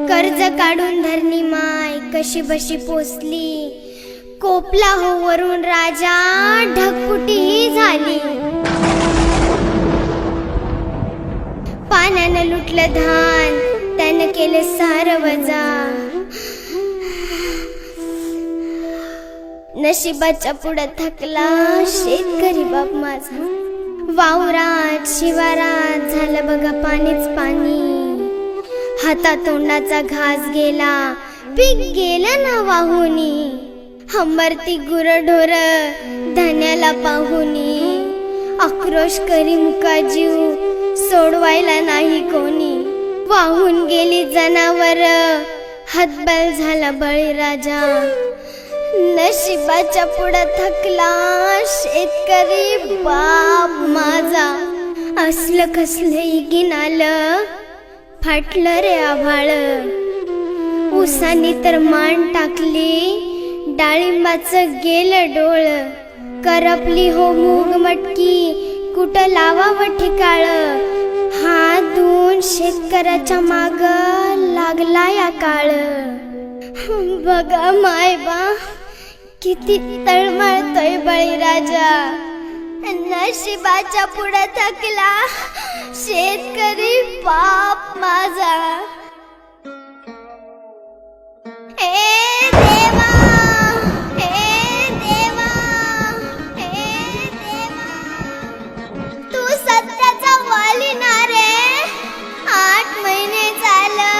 कर्ज काढून धरणी माय कशी बशी पोचली, कोपला हो वरून राजा ढगफुटी झाली. पाण्यानं लुटलं धान, त्यानं केलं सार वजा. नशिबाच्या पुढं थकला शेतकरी बाप माझा. वावरात शिवारात झालं बघा पाणीच पाणी. हातातोंडाचा घास गेला, पीक गेलं ना वाहुनी. हंबरती गुरढोर धान्याला पाहुनी. आक्रोश करी मुका जीव, सोडवायला नाही कोणी. वाहून गेली जनावर, हतबल झाला बळीराजा. नशिबाच्या पुढं थकला शेतकरी बाप माझा. असलं कसलं इगीन आलं, फाटलं रे आभाळ. उसानी तर मान टाकली, डाळिंबाचं गेलं डोळ. करपली हो मूग मटकी, कुठं लावावं ठिकाळ. हात धुवून शेतकऱ्याच्या माग लागला या काळ. बघा मायबा किती तळमळतोय बळीराजा. नशिबाच्या पुढे थकला शेतकरी बाप माझा. हे देवा, हे देवा, हे देवा, तू सत्याचा वाली ना रे. 8 महिने झालं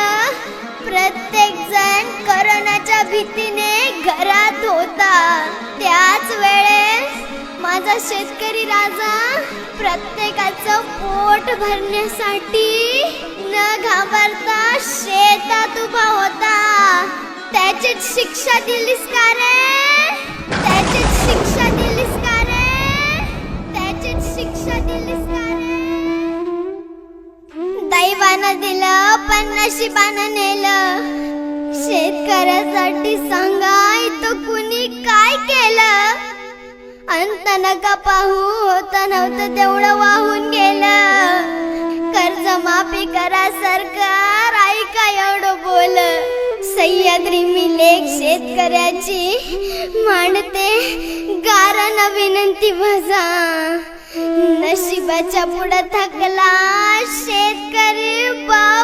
प्रत्येक जण कोरोनाच्या भीतीने घरात होता. त्याच वेळेस माझा शेतकरी राजा प्रत्येकाचं पोट भरण्यासाठी न घाबरता शेतात उभा होता. त्याचीच शिक्षा दिलीस का रे, त्याचीच शिक्षा दिलीस का रे, त्याचीच शिक्षा दिलीस का रे. दैवानं दिलं पण नशिबानं नेलं. शेतकऱ्यासाठी सांगाय तो कुणी काय केलं. अंत नका पाहू, होतं नव्हतं तेवढं वाहून गेलं. कर्ज माफी करा सरकार, ऐका एवढं बोल. सह्याद्री मी लेख शेतकऱ्याची मांडते गारानं विनंती माझा. नशिबाच्या पुढं थकला शेतकरी बाप